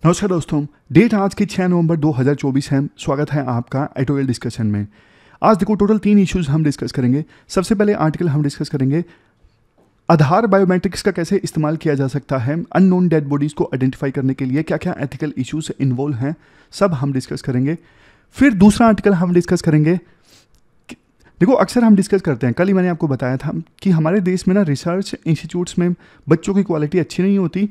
नमस्कार दोस्तों, डेट आज की 6 नवंबर 2024 है। स्वागत है आपका एटोएल डिस्कशन में। आज देखो टोटल 3 इश्यूज हम डिस्कस करेंगे। सबसे पहले आर्टिकल हम डिस्कस करेंगे आधार बायोमेट्रिक्स का कैसे इस्तेमाल किया जा सकता है, अननोन डेड बॉडीज को आइडेंटिफाई करने के लिए क्या क्या एथिकल इश्यूज इन्वॉल्व हैं, सब हम डिस्कस करेंगे। फिर दूसरा आर्टिकल हम डिस्कस करेंगे। देखो अक्सर हम डिस्कस करते हैं, कल ही मैंने आपको बताया था कि हमारे देश में ना रिसर्च इंस्टीट्यूट्स में बच्चों की क्वालिटी अच्छी नहीं होती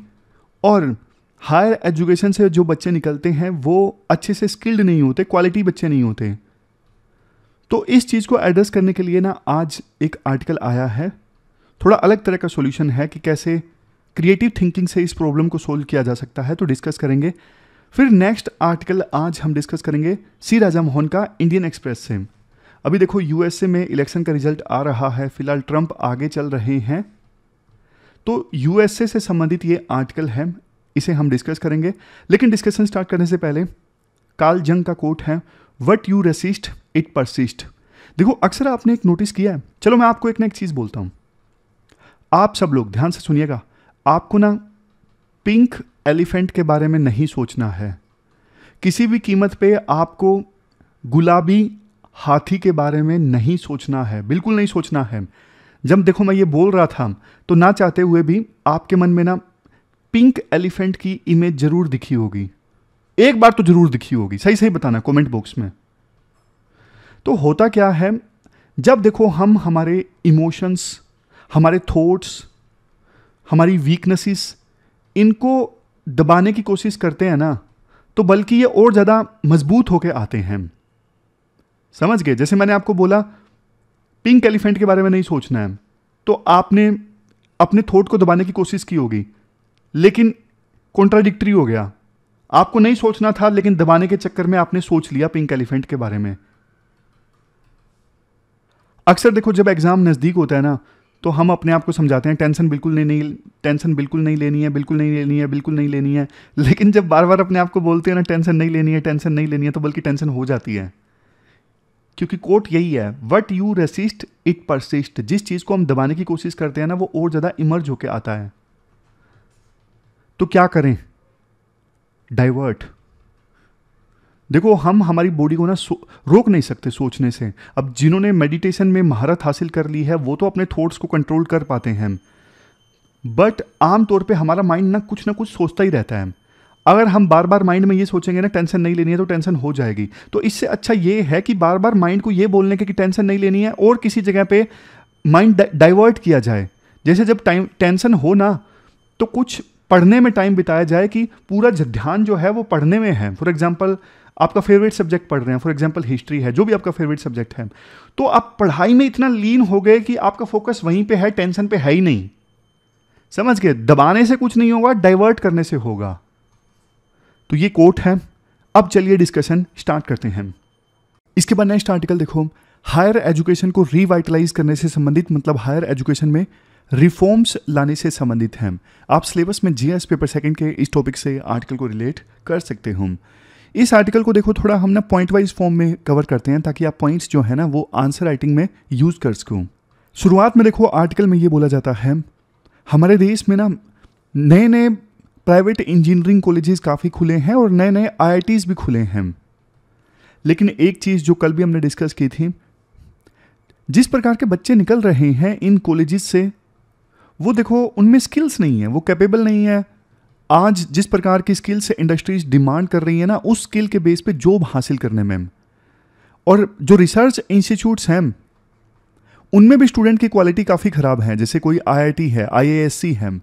और हायर एजुकेशन से जो बच्चे निकलते हैं वो अच्छे से स्किल्ड नहीं होते, क्वालिटी बच्चे नहीं होते। तो इस चीज़ को एड्रेस करने के लिए ना आज एक आर्टिकल आया है, थोड़ा अलग तरह का सॉल्यूशन है कि कैसे क्रिएटिव थिंकिंग से इस प्रॉब्लम को सोल्व किया जा सकता है, तो डिस्कस करेंगे। फिर नेक्स्ट आर्टिकल आज हम डिस्कस करेंगे सी राजा मोहन का इंडियन एक्सप्रेस से। अभी देखो यूएसए में इलेक्शन का रिजल्ट आ रहा है, फिलहाल ट्रंप आगे चल रहे हैं, तो यूएसए से संबंधित ये आर्टिकल है, इसे हम डिस्कस करेंगे। लेकिन डिस्कशन स्टार्ट करने से पहले कार्ल जंग का कोट है, what you resist it persist. देखो अक्सर आपने एक नोटिस किया है, चलो मैं आपको एक ना एक चीज़ बोलता हूँ, आप सब लोग ध्यान से सुनिएगा। आपको ना पिंक एलिफेंट के बारे में नहीं सोचना है, किसी भी कीमत पे आपको गुलाबी हाथी के बारे में नहीं सोचना है, बिल्कुल नहीं सोचना है। जब देखो मैं ये बोल रहा था तो ना चाहते हुए भी आपके मन में ना पिंक एलिफेंट की इमेज जरूर दिखी होगी, एक बार तो जरूर दिखी होगी, सही सही बताना कमेंट बॉक्स में। तो होता क्या है, जब देखो हम हमारे इमोशंस, हमारे थॉट्स, हमारी वीकनेसेस, इनको दबाने की कोशिश करते हैं ना, तो बल्कि ये और ज़्यादा मजबूत होके आते हैं। समझ गए? जैसे मैंने आपको बोला पिंक एलिफेंट के बारे में नहीं सोचना है, तो आपने अपने थॉट को दबाने की कोशिश की होगी, लेकिन कॉन्ट्राडिक्टरी हो गया। आपको नहीं सोचना था लेकिन दबाने के चक्कर में आपने सोच लिया पिंक एलिफेंट के बारे में। अक्सर देखो जब एग्जाम नज़दीक होता है ना, तो हम अपने आप को समझाते हैं टेंशन बिल्कुल नहीं टेंशन बिल्कुल नहीं लेनी है, बिल्कुल नहीं लेनी है, बिल्कुल नहीं लेनी है। लेकिन जब बार बार अपने आप को बोलते हैं ना टेंशन नहीं लेनी है, टेंशन नहीं लेनी है, तो बल्कि टेंशन हो जाती है। क्योंकि कोट यही है, what you resist it persist. जिस चीज़ को हम दबाने की कोशिश करते हैं ना, वो और ज़्यादा इमर्ज होकर आता है। तो क्या करें? डाइवर्ट। देखो हम हमारी बॉडी को ना रोक नहीं सकते सोचने से। अब जिन्होंने मेडिटेशन में महारत हासिल कर ली है वो तो अपने थॉट्स को कंट्रोल कर पाते हैं, बट आमतौर पे हमारा माइंड ना कुछ सोचता ही रहता है। अगर हम बार बार माइंड में ये सोचेंगे ना टेंशन नहीं लेनी है, तो टेंशन हो जाएगी। तो इससे अच्छा ये है कि बार बार माइंड को ये बोलने के कि टेंशन नहीं लेनी है और किसी जगह पे माइंड डाइवर्ट किया जाए। जैसे जब टेंशन हो ना, तो कुछ पढ़ने में टाइम बिताया जाए कि पूरा ध्यान जो है वो पढ़ने में है। फॉर एग्जांपल आपका फेवरेट सब्जेक्ट पढ़ रहे हैं, फॉर एग्जांपल हिस्ट्री है, जो भी आपका फेवरेट सब्जेक्ट है, तो आप पढ़ाई में इतना लीन हो गए कि आपका फोकस वहीं पे है, टेंशन पे है ही नहीं। समझ गए? दबाने से कुछ नहीं होगा, डाइवर्ट करने से होगा। तो ये कोट है। अब चलिए डिस्कशन स्टार्ट करते हैं। इसके बाद नेक्स्ट आर्टिकल देखो, हायर एजुकेशन को रिवाइटलाइज करने से संबंधित, मतलब हायर एजुकेशन में रिफॉर्म्स लाने से संबंधित हैं। आप सिलेबस में जीएस पेपर सेकंड के इस टॉपिक से आर्टिकल को रिलेट कर सकते हो। इस आर्टिकल को देखो थोड़ा हम ना पॉइंट वाइज फॉर्म में कवर करते हैं, ताकि आप पॉइंट्स जो है ना वो आंसर राइटिंग में यूज कर सको। शुरुआत में देखो आर्टिकल में ये बोला जाता है, हमारे देश में ना नए नए प्राइवेट इंजीनियरिंग कॉलेजेस काफ़ी खुले हैं और नए नए IITs भी खुले हैं। लेकिन एक चीज़ जो कल भी हमने डिस्कस की थी, जिस प्रकार के बच्चे निकल रहे हैं इन कॉलेजेस से, वो देखो उनमें स्किल्स नहीं है, वो कैपेबल नहीं है। आज जिस प्रकार की स्किल से इंडस्ट्रीज डिमांड कर रही है ना, उस स्किल के बेस पे जॉब हासिल करने में, और जो रिसर्च इंस्टीट्यूट्स हैं उनमें भी स्टूडेंट की क्वालिटी काफ़ी ख़राब है। जैसे कोई IIT है, IISc है,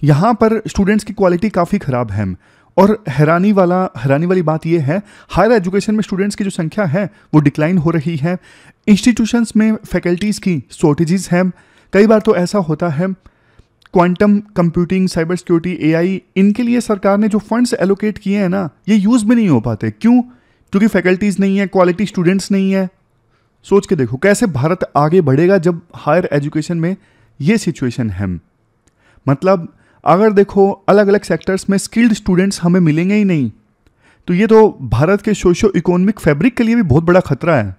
यहाँ पर स्टूडेंट्स की क्वालिटी काफ़ी ख़राब है। और हैरानी वाली बात यह है, हायर एजुकेशन में स्टूडेंट्स की जो संख्या है वो डिक्लाइन हो रही है। इंस्टीट्यूशंस में फैकल्टीज़ की शॉर्टेजेस हैं। कई बार तो ऐसा होता है, quantum computing, cyber security, AI, इनके लिए सरकार ने जो फंड्स एलोकेट किए हैं ना, ये यूज़ भी नहीं हो पाते। क्यों? क्योंकि फैकल्टीज़ नहीं है, क्वालिटी स्टूडेंट्स नहीं है। सोच के देखो कैसे भारत आगे बढ़ेगा जब हायर एजुकेशन में ये सिचुएशन है। मतलब अगर देखो अलग अलग सेक्टर्स में स्किल्ड स्टूडेंट्स हमें मिलेंगे ही नहीं, तो ये तो भारत के सोशो इकोनॉमिक फैब्रिक के लिए भी बहुत बड़ा खतरा है।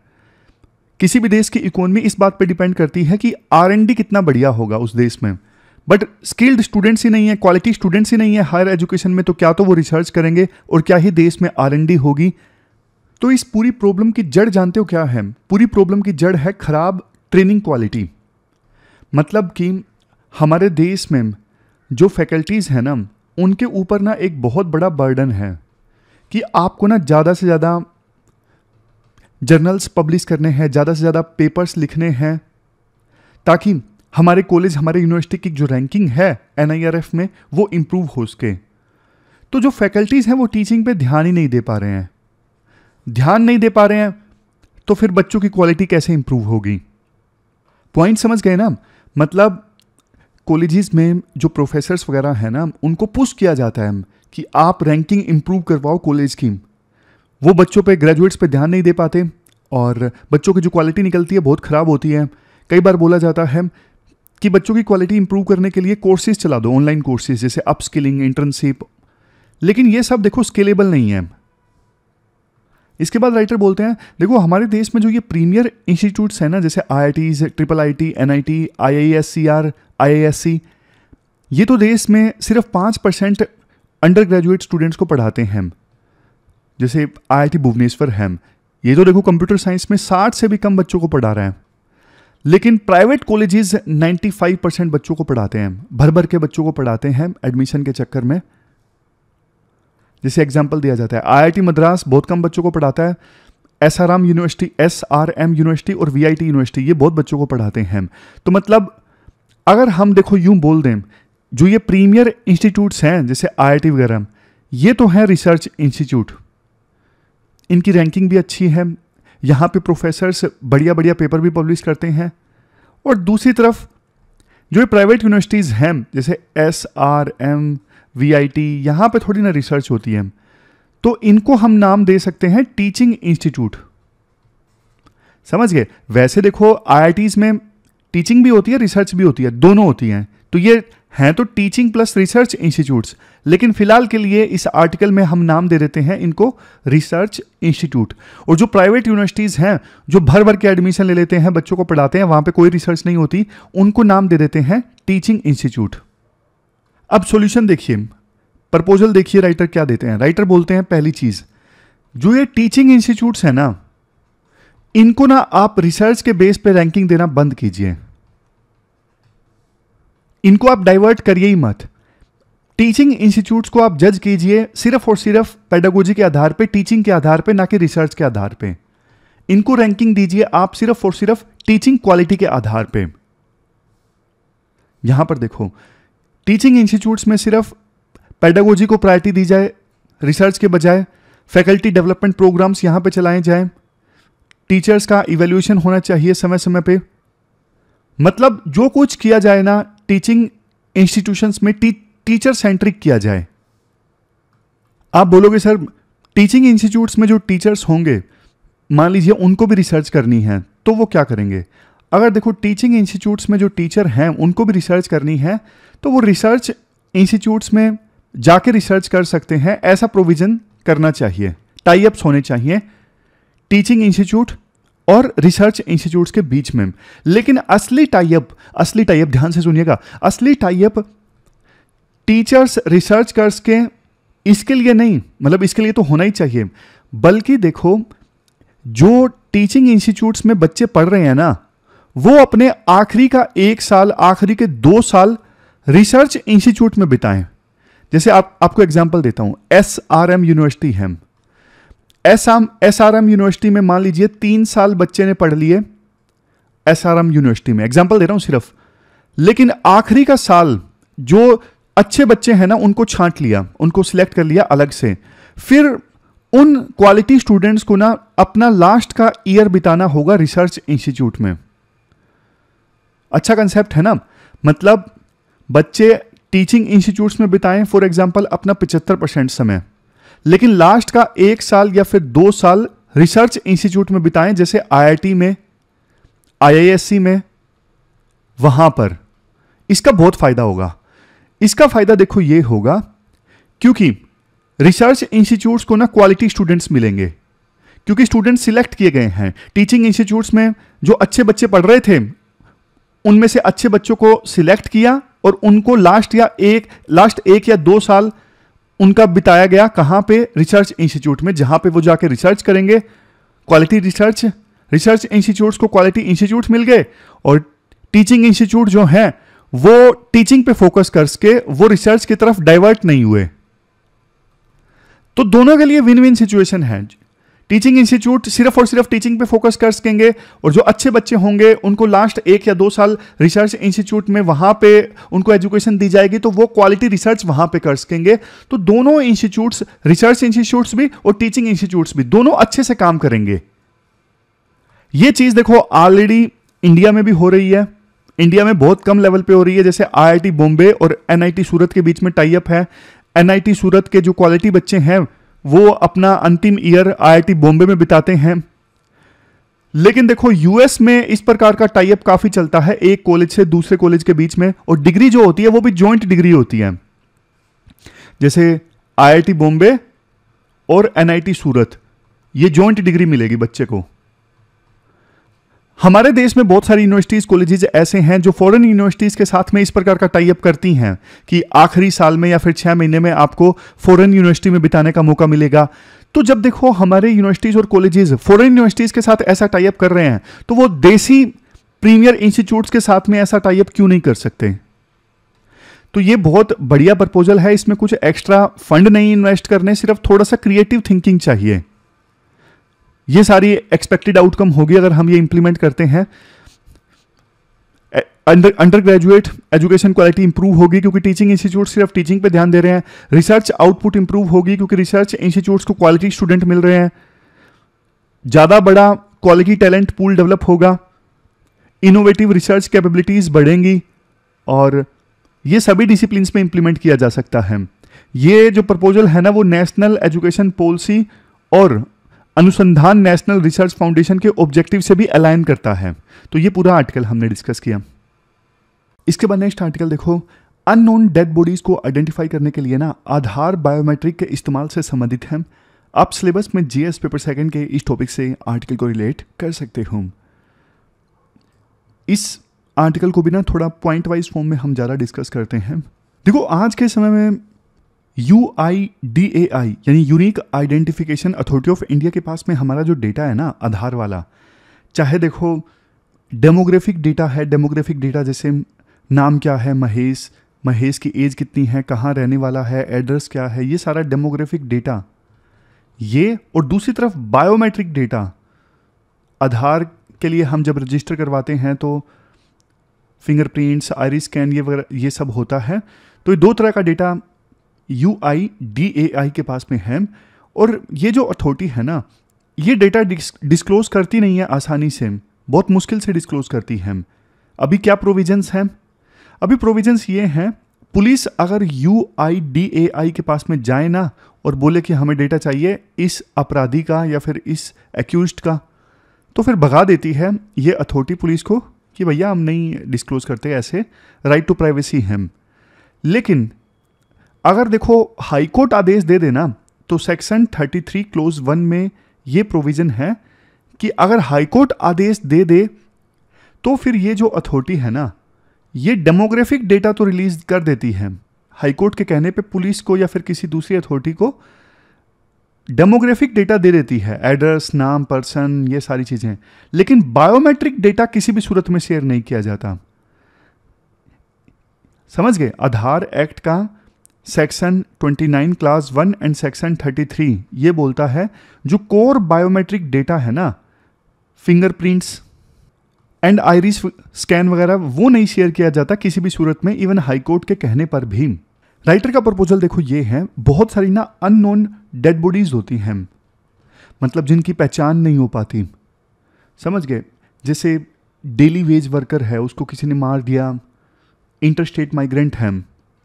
किसी भी देश की इकोनॉमी इस बात पे डिपेंड करती है कि R&D कितना बढ़िया होगा उस देश में। बट स्किल्ड स्टूडेंट्स ही नहीं है, क्वालिटी स्टूडेंट्स ही नहीं है हायर एजुकेशन में, तो क्या तो वो रिसर्च करेंगे और क्या ही देश में R&D होगी। तो इस पूरी प्रॉब्लम की जड़ जानते हो क्या है? पूरी प्रॉब्लम की जड़ है खराब ट्रेनिंग क्वालिटी। मतलब कि हमारे देश में जो फैकल्टीज़ हैं ना, उनके ऊपर ना एक बहुत बड़ा बर्डन है कि आपको ना ज़्यादा से ज़्यादा जर्नल्स पब्लिश करने हैं, ज़्यादा से ज़्यादा पेपर्स लिखने हैं, ताकि हमारे कॉलेज, हमारे यूनिवर्सिटी की जो रैंकिंग है NIRF में वो इम्प्रूव हो सके। तो जो फैकल्टीज़ हैं वो टीचिंग पे ध्यान ही नहीं दे पा रहे हैं। ध्यान नहीं दे पा रहे हैं तो फिर बच्चों की क्वालिटी कैसे इम्प्रूव होगी? पॉइंट समझ गए ना? मतलब कॉलेजेस में जो प्रोफेसर्स वगैरह हैं ना, उनको पुश किया जाता है कि आप रैंकिंग इम्प्रूव करवाओ कॉलेज की। वो बच्चों पे, ग्रेजुएट्स पे ध्यान नहीं दे पाते और बच्चों की जो क्वालिटी निकलती है बहुत ख़राब होती है। कई बार बोला जाता है कि बच्चों की क्वालिटी इंप्रूव करने के लिए कोर्सेज चला दो, ऑनलाइन कोर्सेज जैसे अपस्किलिंग, इंटर्नशिप, लेकिन ये सब देखो स्केलेबल नहीं है। इसके बाद राइटर बोलते हैं देखो हमारे देश में जो ये प्रीमियर इंस्टीट्यूट्स हैं ना, जैसे IITs, IIIT, NIT, IISCR, IISc, ये तो देश में सिर्फ 5% अंडर ग्रेजुएट स्टूडेंट्स को पढ़ाते हैं। जैसे IIT भुवनेश्वर है, ये तो देखो कंप्यूटर साइंस में 60 से भी कम बच्चों को पढ़ा रहा है। लेकिन प्राइवेट कॉलेजेस 95% बच्चों को पढ़ाते हैं, भर भर के बच्चों को पढ़ाते हैं एडमिशन के चक्कर में। जैसे एग्जांपल दिया जाता है, IIT मद्रास बहुत कम बच्चों को पढ़ाता है, SRM यूनिवर्सिटी और VIT यूनिवर्सिटी ये बहुत बच्चों को पढ़ाते हैं। तो मतलब अगर हम देखो यूं बोल दें, जो ये प्रीमियर इंस्टीट्यूट्स हैं जैसे IIT वगैरह, ये तो हैं रिसर्च इंस्टीट्यूट, इनकी रैंकिंग भी अच्छी है, यहाँ पे प्रोफेसर्स बढ़िया बढ़िया पेपर भी पब्लिश करते हैं। और दूसरी तरफ जो ये प्राइवेट यूनिवर्सिटीज़ हैं जैसे SRM, VIT, यहाँ पे थोड़ी ना रिसर्च होती है, तो इनको हम नाम दे सकते हैं टीचिंग इंस्टीट्यूट। समझ गए? वैसे देखो IITs में टीचिंग भी होती है, रिसर्च भी होती है, दोनों होती हैं, तो ये हैं तो टीचिंग प्लस रिसर्च इंस्टीट्यूट्स। लेकिन फिलहाल के लिए इस आर्टिकल में हम नाम दे देते हैं इनको रिसर्च इंस्टीट्यूट। और जो प्राइवेट यूनिवर्सिटीज़ हैं जो भर भर के एडमिशन ले लेते हैं, बच्चों को पढ़ाते हैं, वहाँ पे कोई रिसर्च नहीं होती, उनको नाम दे देते हैं टीचिंग इंस्टीट्यूट। अब सॉल्यूशन देखिए, प्रपोजल देखिए राइटर क्या देते हैं। राइटर बोलते हैं पहली चीज़, जो ये टीचिंग इंस्टीट्यूट्स हैं ना, इनको ना आप रिसर्च के बेस पे रैंकिंग देना बंद कीजिए, इनको आप डाइवर्ट करिए ही मत। टीचिंग इंस्टीट्यूट्स को आप जज कीजिए सिर्फ और सिर्फ पेडागोजी के आधार पे, टीचिंग के आधार पे, ना कि रिसर्च के आधार पे। इनको रैंकिंग दीजिए आप सिर्फ और सिर्फ टीचिंग क्वालिटी के आधार पे। यहां पर देखो, टीचिंग इंस्टीट्यूट्स में सिर्फ पेडागोजी को प्रायोरिटी दी जाए रिसर्च के बजाय, फैकल्टी डेवलपमेंट प्रोग्राम्स यहां पे चलाए जाएं, टीचर्स का इवैल्यूएशन होना चाहिए समय समय पे। मतलब जो कुछ किया जाए ना टीचिंग इंस्टीट्यूशंस में, टीचर सेंट्रिक किया जाए। आप बोलोगे सर टीचिंग इंस्टीट्यूट्स में जो टीचर्स होंगे, मान लीजिए उनको भी रिसर्च करनी है, तो वो क्या करेंगे? अगर देखो टीचिंग इंस्टीट्यूट्स में जो टीचर हैं उनको भी रिसर्च करनी है, तो वो रिसर्च इंस्टीट्यूट्स में जाके रिसर्च कर सकते हैं, ऐसा प्रोविजन करना चाहिए। टाई अप्स होने चाहिए टीचिंग इंस्टीट्यूट और रिसर्च इंस्टीट्यूट्स के बीच में। लेकिन असली टाई अप ध्यान से सुनिएगा, असली टाई अप टीचर्स रिसर्चर्स के इसके लिए नहीं, मतलब इसके लिए तो होना ही चाहिए, बल्कि देखो जो टीचिंग इंस्टीट्यूट्स में बच्चे पढ़ रहे हैं ना, वो अपने आखिरी का 1 साल, आखिरी के 2 साल रिसर्च इंस्टीट्यूट में बिताएं। जैसे आपको एग्जांपल देता हूं, SRM यूनिवर्सिटी है। SRM यूनिवर्सिटी में मान लीजिए 3 साल बच्चे ने पढ़ लिए SRM यूनिवर्सिटी में, एग्जांपल दे रहा हूं सिर्फ। लेकिन आखिरी का साल जो अच्छे बच्चे हैं ना, उनको छांट लिया, उनको सिलेक्ट कर लिया अलग से। फिर उन क्वालिटी स्टूडेंट्स को ना अपना लास्ट का ईयर बिताना होगा रिसर्च इंस्टीट्यूट में। अच्छा कंसेप्ट है ना? मतलब बच्चे टीचिंग इंस्टीट्यूट्स में बिताएं फॉर एग्जांपल अपना 75% समय, लेकिन लास्ट का 1 साल या फिर 2 साल रिसर्च इंस्टीट्यूट में बिताएं, जैसे IIT में, IISc में, वहां पर। इसका बहुत फायदा होगा। इसका फायदा देखो ये होगा, क्योंकि रिसर्च इंस्टीट्यूट्स को ना क्वालिटी स्टूडेंट्स मिलेंगे, क्योंकि स्टूडेंट्स सिलेक्ट किए गए हैं। टीचिंग इंस्टीट्यूट्स में जो अच्छे बच्चे पढ़ रहे थे, उनमें से अच्छे बच्चों को सिलेक्ट किया और उनको लास्ट एक या 2 साल उनका बिताया गया कहां पे, रिसर्च इंस्टीट्यूट में, जहां पे वो जाके रिसर्च करेंगे, क्वालिटी रिसर्च इंस्टीट्यूट्स को क्वालिटी इंस्टीट्यूट मिल गए, और टीचिंग इंस्टीट्यूट जो है वो टीचिंग पे फोकस करके वो रिसर्च की तरफ डाइवर्ट नहीं हुए। तो दोनों के लिए विन विन सिचुएशन है। टीचिंग इंस्टीट्यूट सिर्फ और सिर्फ टीचिंग पे फोकस कर सकेंगे, और जो अच्छे बच्चे होंगे उनको लास्ट 1 या 2 साल रिसर्च इंस्टीट्यूट में वहां पे उनको एजुकेशन दी जाएगी, तो वो क्वालिटी रिसर्च वहां पे कर सकेंगे। तो दोनों इंस्टीट्यूट्स, रिसर्च इंस्टीट्यूट्स भी और टीचिंग इंस्टीट्यूट्स भी, दोनों अच्छे से काम करेंगे। ये चीज देखो ऑलरेडी इंडिया में भी हो रही है, इंडिया में बहुत कम लेवल पे हो रही है। जैसे IIT बॉम्बे और NIT सूरत के बीच में टाई अप है। NIT सूरत के जो क्वालिटी बच्चे हैं वो अपना अंतिम ईयर IIT बॉम्बे में बिताते हैं। लेकिन देखो US में इस प्रकार का टाई अप काफी चलता है, एक कॉलेज से दूसरे कॉलेज के बीच में, और डिग्री जो होती है वो भी जॉइंट डिग्री होती है। जैसे IIT बॉम्बे और NIT सूरत, ये जॉइंट डिग्री मिलेगी बच्चे को। हमारे देश में बहुत सारी यूनिवर्सिटीज कॉलेजेस ऐसे हैं जो फॉरेन यूनिवर्सिटीज के साथ में इस प्रकार का टाई अप करती हैं कि आखिरी साल में या फिर 6 महीने में आपको फॉरेन यूनिवर्सिटी में बिताने का मौका मिलेगा। तो जब देखो हमारे यूनिवर्सिटीज और कॉलेजेस फॉरेन यूनिवर्सिटीज के साथ ऐसा टाई अप कर रहे हैं, तो वो देसी प्रीमियर इंस्टीट्यूट्स के साथ में ऐसा टाई अप क्यों नहीं कर सकते? तो ये बहुत बढ़िया प्रपोजल है। इसमें कुछ एक्स्ट्रा फंड नहीं इन्वेस्ट करने, सिर्फ थोड़ा सा क्रिएटिव थिंकिंग चाहिए। ये सारी एक्सपेक्टेड आउटकम होगी अगर हम ये इंप्लीमेंट करते हैं। Under graduate education quality improve होगी क्योंकि टीचिंग इंस्टीट्यूट सिर्फ टीचिंग पे ध्यान दे रहे हैं। रिसर्च आउटपुट इंप्रूव होगी क्योंकि रिसर्च इंस्टीट्यूट्स को क्वालिटी स्टूडेंट मिल रहे हैं। ज्यादा बड़ा क्वालिटी टैलेंट पूल डेवलप होगा। इनोवेटिव रिसर्च कैपेबिलिटीज बढ़ेंगी, और ये सभी डिसिप्लिन में इंप्लीमेंट किया जा सकता है। ये जो प्रपोजल है ना, वो नेशनल एजुकेशन पॉलिसी और अनुसंधान नेशनल रिसर्च फाउंडेशन के ऑब्जेक्टिव से भी अलाइन करता है। तो ये पूरा आर्टिकल हमने डिस्कस किया। इसके बाद नेक्स्ट आर्टिकल देखो, अननोन डेड बॉडीज को आइडेंटिफाई करने के लिए ना आधार बायोमेट्रिक के इस्तेमाल से संबंधित है। आप सिलेबस में GS पेपर 2 के इस टॉपिक से आर्टिकल को रिलेट कर सकते हो। इस आर्टिकल को भी ना थोड़ा पॉइंट वाइज फॉर्म में हम ज़्यादा डिस्कस करते हैं। देखो आज के समय में UIDAI यानी unique identification authority of India के पास में हमारा जो डेटा है ना आधार वाला, चाहे देखो डेमोग्राफिक डेटा है, डेमोग्राफिक डेटा जैसे नाम क्या है महेश की एज कितनी है, कहाँ रहने वाला है, एड्रेस क्या है, ये सारा डेमोग्राफिक डेटा ये। और दूसरी तरफ बायोमेट्रिक डेटा, आधार के लिए हम जब रजिस्टर करवाते हैं तो फिंगरप्रिंट्स, आइरिस स्कैन ये वगैरह ये सब होता है। तो ये 2 तरह का डेटा UIDAI के पास में है। और ये जो अथॉरिटी है ना, ये डेटा डिस्क्लोज करती नहीं है आसानी से, बहुत मुश्किल से डिस्क्लोज करती है। अभी क्या प्रोविजंस हैं? अभी प्रोविजंस ये हैं, पुलिस अगर UIDAI के पास में जाए ना और बोले कि हमें डेटा चाहिए इस अपराधी का या फिर इस एक्यूज्ड का, तो फिर भगा देती है ये अथॉरिटी पुलिस को कि भैया हम नहीं डिस्क्लोज करते, ऐसे राइट टू प्राइवेसी है। लेकिन अगर देखो हाईकोर्ट आदेश दे देना, तो सेक्शन 33 क्लोज 1 में ये प्रोविजन है कि अगर हाईकोर्ट आदेश दे दे तो फिर ये जो अथॉरिटी है ना, ये डेमोग्राफिक डेटा तो रिलीज कर देती है। हाईकोर्ट के कहने पे पुलिस को या फिर किसी दूसरी अथॉरिटी को डेमोग्राफिक डेटा दे देती है, एड्रेस, नाम, पर्सन, ये सारी चीजें। लेकिन बायोमेट्रिक डेटा किसी भी सूरत में शेयर नहीं किया जाता। समझ गए? आधार एक्ट का सेक्शन 29 क्लास 1 एंड सेक्शन 33 ये बोलता है जो कोर बायोमेट्रिक डेटा है ना, फिंगरप्रिंट्स एंड आइरिस स्कैन वगैरह, वो नहीं शेयर किया जाता किसी भी सूरत में, इवन हाईकोर्ट के कहने पर भी। राइटर का प्रपोजल देखो ये है, बहुत सारी ना अननोन डेड बॉडीज होती हैं, मतलब जिनकी पहचान नहीं हो पाती। समझ गए? जैसे डेली वेज वर्कर है, उसको किसी ने मार दिया। इंटरस्टेट माइग्रेंट है,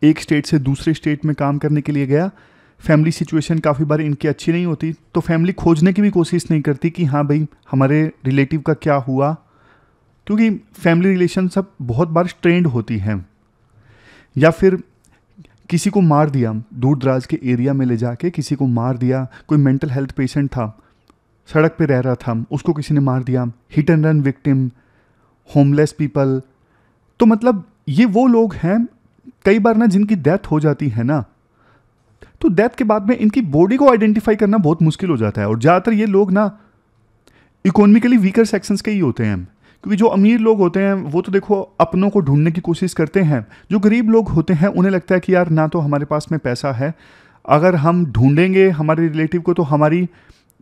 एक स्टेट से दूसरे स्टेट में काम करने के लिए गया। फैमिली सिचुएशन काफ़ी बार इनकी अच्छी नहीं होती, तो फैमिली खोजने की भी कोशिश नहीं करती कि हाँ भाई हमारे रिलेटिव का क्या हुआ, क्योंकि फैमिली रिलेशन सब बहुत बार स्ट्रेंड होती हैं। या फिर किसी को मार दिया, दूर दराज के एरिया में ले जाके किसी को मार दिया। कोई मेंटल हेल्थ पेशेंट था, सड़क पे रह रहा था, उसको किसी ने मार दिया। Hit and run victim, homeless people. तो मतलब ये वो लोग हैं कई बार ना जिनकी डेथ हो जाती है ना, तो डेथ के बाद में इनकी बॉडी को आइडेंटिफाई करना बहुत मुश्किल हो जाता है। और ज़्यादातर ये लोग ना इकोनॉमिकली वीकर सेक्शंस के ही होते हैं, क्योंकि जो अमीर लोग होते हैं वो तो देखो अपनों को ढूंढने की कोशिश करते हैं। जो गरीब लोग होते हैं उन्हें लगता है कि यार ना तो हमारे पास में पैसा है, अगर हम ढूंढेंगे हमारे रिलेटिव को तो हमारी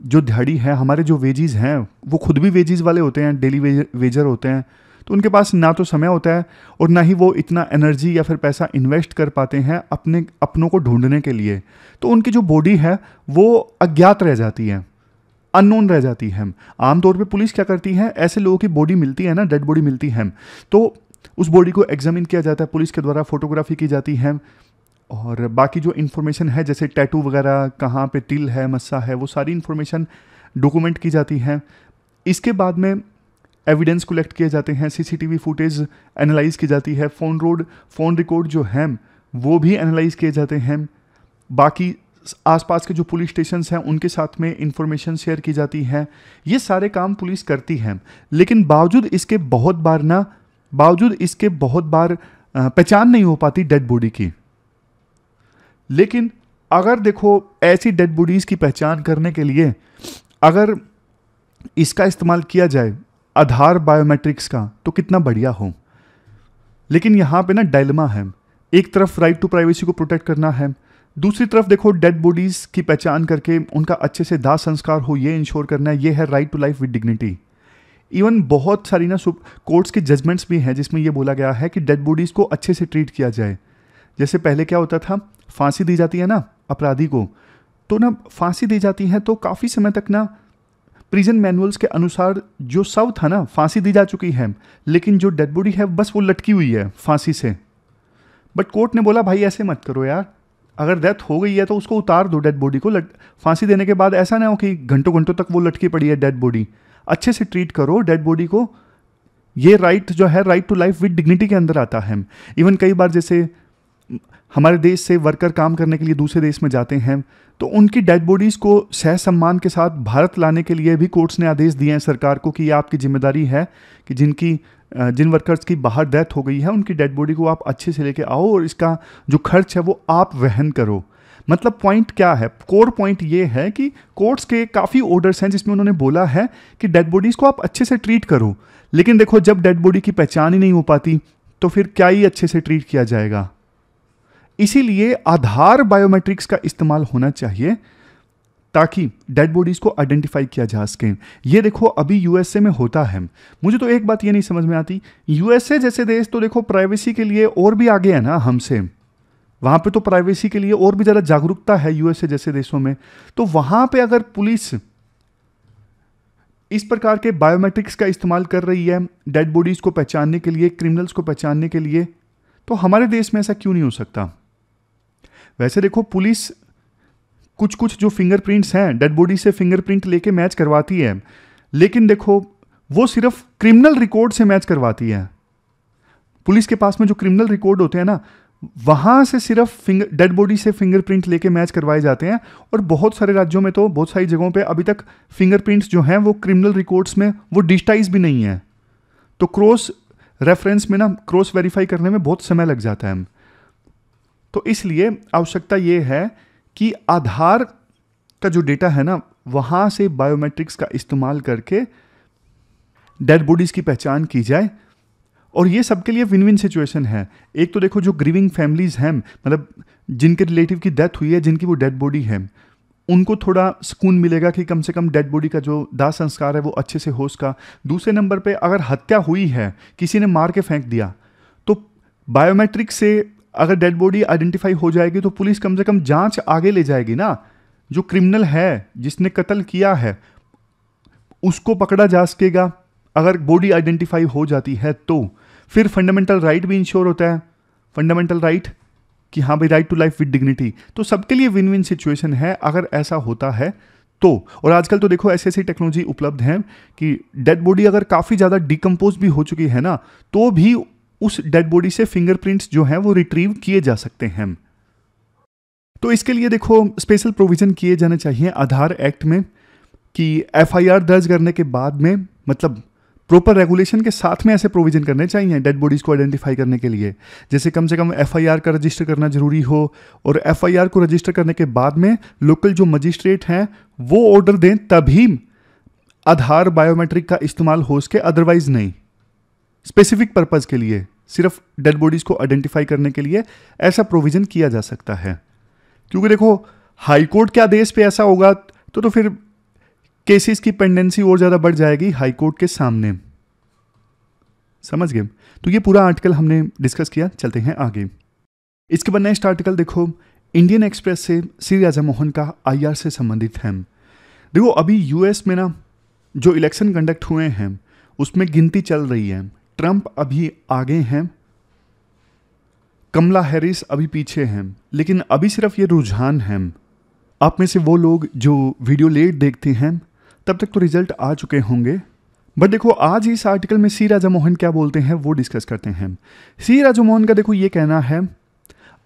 जो दिहाड़ी है, हमारे जो वेजीज हैं, वो खुद भी वेजीज वाले होते हैं, डेली वेजर होते हैं, तो उनके पास ना तो समय होता है और ना ही वो इतना एनर्जी या फिर पैसा इन्वेस्ट कर पाते हैं अपने अपनों को ढूंढने के लिए। तो उनकी जो बॉडी है वो अज्ञात रह जाती है, अननोन रह जाती है। आमतौर पे पुलिस क्या करती है, ऐसे लोगों की बॉडी मिलती है ना, डेड बॉडी मिलती है, तो उस बॉडी को एग्जामिन किया जाता है, पुलिस के द्वारा फोटोग्राफी की जाती है और बाकी जो इन्फॉर्मेशन है जैसे टैटू वगैरह, कहाँ पे तिल है, मस्सा है, वो सारी इन्फॉर्मेशन डॉक्यूमेंट की जाती है। इसके बाद में एविडेंस कलेक्ट किए जाते हैं, सीसीटीवी फुटेज एनालाइज की जाती है, फ़ोन रिकॉर्ड जो हैं वो भी एनालाइज किए जाते हैं। बाकी आसपास के जो पुलिस स्टेशंस हैं उनके साथ में इंफॉर्मेशन शेयर की जाती है। ये सारे काम पुलिस करती है, लेकिन बावजूद इसके बहुत बार पहचान नहीं हो पाती डेड बॉडी की। लेकिन अगर देखो ऐसी डेड बॉडीज़ की पहचान करने के लिए अगर इसका इस्तेमाल किया जाए आधार बायोमेट्रिक्स का, तो कितना बढ़िया हो। लेकिन यहाँ पे ना डायलेमा है, एक तरफ राइट टू प्राइवेसी को प्रोटेक्ट करना है, दूसरी तरफ देखो डेड बॉडीज़ की पहचान करके उनका अच्छे से दाह संस्कार हो, ये इंश्योर करना है। ये है right to life with dignity. Even बहुत सारी ना कोर्ट्स के जजमेंट्स भी हैं जिसमें ये बोला गया है कि डेड बॉडीज़ को अच्छे से ट्रीट किया जाए। जैसे पहले क्या होता था, फांसी दी जाती है ना अपराधी को, तो ना फांसी दी जाती है तो काफ़ी समय तक ना प्रिजन मैनुअल्स के अनुसार जो शव था ना फांसी दी जा चुकी है, लेकिन जो डेड बॉडी है बस वो लटकी हुई है फांसी से। बट कोर्ट ने बोला भाई ऐसे मत करो यार, अगर डेथ हो गई है तो उसको उतार दो डेड बॉडी को। फांसी देने के बाद ऐसा ना हो कि घंटों घंटों तक वो लटकी पड़ी है डेड बॉडी। अच्छे से ट्रीट करो डेड बॉडी को। ये राइट जो है right to life with dignity के अंदर आता है। इवन कई बार जैसे हमारे देश से वर्कर काम करने के लिए दूसरे देश में जाते हैं तो उनकी डेड बॉडीज़ को सह सम्मान के साथ भारत लाने के लिए भी कोर्ट्स ने आदेश दिए हैं सरकार को कि ये आपकी जिम्मेदारी है कि जिन वर्कर्स की बाहर डेथ हो गई है उनकी डेड बॉडी को आप अच्छे से लेके आओ और इसका जो खर्च है वो आप वहन करो। मतलब पॉइंट क्या है, कोर पॉइंट ये है कि कोर्ट्स के काफ़ी ऑर्डर्स हैं जिसमें उन्होंने बोला है कि डेड बॉडीज़ को आप अच्छे से ट्रीट करो। लेकिन देखो जब डेड बॉडी की पहचान ही नहीं हो पाती तो फिर क्या ही अच्छे से ट्रीट किया जाएगा। इसीलिए आधार बायोमेट्रिक्स का इस्तेमाल होना चाहिए ताकि डेड बॉडीज़ को आइडेंटिफाई किया जा सके। ये देखो अभी यूएसए में होता है। मुझे तो एक बात ये नहीं समझ में आती, यूएसए जैसे देश तो देखो प्राइवेसी के लिए और भी आगे है ना हमसे, वहाँ पे तो प्राइवेसी के लिए और भी ज़्यादा जागरूकता है यूएसए जैसे देशों में। तो वहाँ पे अगर पुलिस इस प्रकार के बायोमेट्रिक्स का इस्तेमाल कर रही है डेड बॉडीज़ को पहचानने के लिए, क्रिमिनल्स को पहचानने के लिए, तो हमारे देश में ऐसा क्यों नहीं हो सकता। वैसे देखो पुलिस कुछ जो फिंगरप्रिंट्स हैं डेड बॉडी से फिंगरप्रिंट लेके मैच करवाती है, लेकिन देखो वो सिर्फ क्रिमिनल रिकॉर्ड से मैच करवाती है। पुलिस के पास में जो क्रिमिनल रिकॉर्ड होते हैं ना वहाँ से सिर्फ डेड बॉडी से फिंगरप्रिंट लेके मैच करवाए जाते हैं। और बहुत सारे राज्यों में तो बहुत सारी जगहों पे अभी तक फिंगरप्रिंट्स जो हैं वो क्रिमिनल रिकॉर्ड्स में वो डिजिटाइज भी नहीं है। तो क्रॉस रेफरेंस में ना क्रॉस वेरीफाई करने में बहुत समय लग जाता है। तो इसलिए आवश्यकता ये है कि आधार का जो डेटा है ना वहाँ से बायोमेट्रिक्स का इस्तेमाल करके डेड बॉडीज़ की पहचान की जाए। और ये सबके लिए विन विन सिचुएशन है। एक तो देखो जो ग्रीविंग फैमिलीज़ हैं, मतलब जिनके रिलेटिव की डेथ हुई है, जिनकी वो डेड बॉडी है, उनको थोड़ा सुकून मिलेगा कि कम से कम डेड बॉडी का जो दाह संस्कार है वो अच्छे से हो उसका। दूसरे नंबर पे अगर हत्या हुई है, किसी ने मार के फेंक दिया, तो बायोमेट्रिक से अगर डेड बॉडी आइडेंटिफाई हो जाएगी तो पुलिस कम से कम जांच आगे ले जाएगी ना। जो क्रिमिनल है जिसने कत्ल किया है उसको पकड़ा जा सकेगा अगर बॉडी आइडेंटिफाई हो जाती है। तो फिर फंडामेंटल राइट भी इंश्योर होता है, फंडामेंटल राइट कि हाँ भाई right to life with dignity. तो सबके लिए विन विन सिचुएशन है अगर ऐसा होता है तो। और आजकल तो देखो ऐसी टेक्नोलॉजी उपलब्ध है कि डेड बॉडी अगर काफ़ी ज़्यादा डिकम्पोज भी हो चुकी है ना तो भी उस डेड बॉडी से फिंगरप्रिंट्स जो हैं वो रिट्रीव किए जा सकते हैं। तो इसके लिए देखो स्पेशल प्रोविज़न किए जाने चाहिए आधार एक्ट में कि एफआईआर दर्ज करने के बाद में, मतलब प्रॉपर रेगुलेशन के साथ में ऐसे प्रोविजन करने चाहिए डेड बॉडीज़ को आइडेंटिफाई करने के लिए, जैसे कम से कम एफआईआर का रजिस्टर करना जरूरी हो, और एफआईआर को रजिस्टर करने के बाद में लोकल जो मजिस्ट्रेट हैं वो ऑर्डर दें, तभी आधार बायोमेट्रिक का इस्तेमाल हो सके, अदरवाइज नहीं। स्पेसिफिक पर्पज के लिए, सिर्फ डेड बॉडीज़ को आइडेंटिफाई करने के लिए ऐसा प्रोविजन किया जा सकता है। क्योंकि देखो हाईकोर्ट के आदेश पे ऐसा होगा तो फिर केसेस की पेंडेंसी और ज़्यादा बढ़ जाएगी हाईकोर्ट के सामने। समझ गए? तो ये पूरा आर्टिकल हमने डिस्कस किया। चलते हैं आगे। इसके बाद नेक्स्ट आर्टिकल देखो, इंडियन एक्सप्रेस से श्री राजा मोहन का आईआर से संबंधित है। देखो अभी यूएस में ना जो इलेक्शन कंडक्ट हुए हैं उसमें गिनती चल रही है। ट्रंप अभी आगे हैं, कमला हैरिस अभी पीछे हैं, लेकिन अभी सिर्फ ये रुझान है। आप में से वो लोग जो वीडियो लेट देखते हैं तब तक तो रिजल्ट आ चुके होंगे। बट देखो आज इस आर्टिकल में श्री राजा मोहन क्या बोलते हैं वो डिस्कस करते हैं। श्री राजा मोहन का देखो ये कहना है,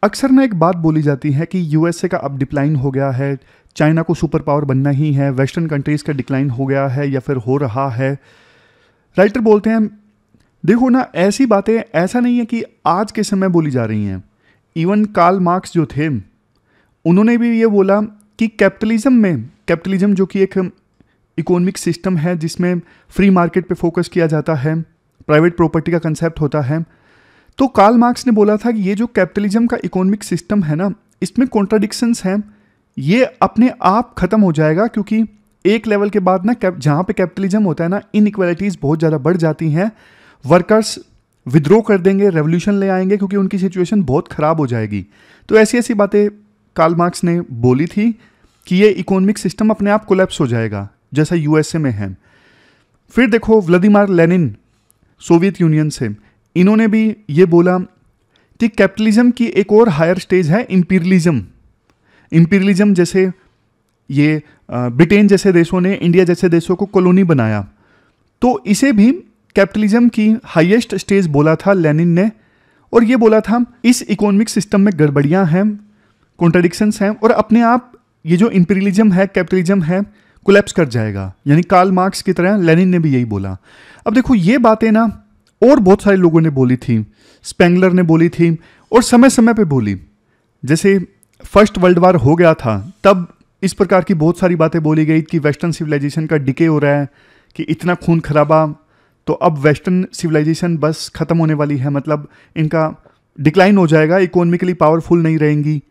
अक्सर ना एक बात बोली जाती है कि यूएसए का अब डिक्लाइन हो गया है, चाइना को सुपर पावर बनना ही है, वेस्टर्न कंट्रीज़ का डिक्लाइन हो गया है या फिर हो रहा है। राइटर बोलते हैं देखो ना ऐसी बातें ऐसा नहीं है कि आज के समय बोली जा रही हैं। इवन कार्ल मार्क्स जो थे उन्होंने भी ये बोला कि कैपिटलिज्म जो कि एक इकोनॉमिक सिस्टम है जिसमें फ्री मार्केट पे फोकस किया जाता है, प्राइवेट प्रॉपर्टी का कंसेप्ट होता है, तो कार्ल मार्क्स ने बोला था कि ये जो कैपिटलिज्म का इकोनॉमिक सिस्टम है ना इसमें कॉन्ट्राडिक्शंस हैं, ये अपने आप खत्म हो जाएगा, क्योंकि एक लेवल के बाद ना जहाँ पे कैपिटलिज्म होता है ना इनइक्वालिटीज़ बहुत ज़्यादा बढ़ जाती हैं, वर्कर्स विद्रोह कर देंगे, रेवोल्यूशन ले आएंगे क्योंकि उनकी सिचुएशन बहुत ख़राब हो जाएगी। तो ऐसी ऐसी बातें कार्ल मार्क्स ने बोली थी कि ये इकोनॉमिक सिस्टम अपने आप कोलैप्स हो जाएगा जैसा यूएसए में है। फिर देखो व्लादिमीर लेनिन सोवियत यूनियन से, इन्होंने भी ये बोला कि कैपिटलिज्म की एक और हायर स्टेज है इंपीरियलिज्म। जैसे ये ब्रिटेन जैसे देशों ने इंडिया जैसे देशों को कॉलोनी बनाया, तो इसे भी कैपिटलिज्म की हाईएस्ट स्टेज बोला था लेनिन ने। और ये बोला था इस इकोनॉमिक सिस्टम में गड़बड़ियां हैं, कॉन्ट्राडिक्शंस हैं, और अपने आप ये जो इंपीरियलिज्म है, कैपिटलिज्म है, कोलैप्स कर जाएगा। यानी कार्ल मार्क्स की तरह लेनिन ने भी यही बोला। अब देखो ये बातें ना और बहुत सारे लोगों ने बोली थी, स्पेंगलर ने बोली थी और समय समय पे बोली। जैसे फर्स्ट वर्ल्ड वार हो गया था तब इस प्रकार की बहुत सारी बातें बोली गई कि वेस्टर्न सिविलाइजेशन का डिके हो रहा है, कि इतना खून खराबा, तो अब वेस्टर्न सिविलाइजेशन बस ख़त्म होने वाली है, मतलब इनका डिक्लाइन हो जाएगा, इकोनॉमिकली पावरफुल नहीं रहेंगी।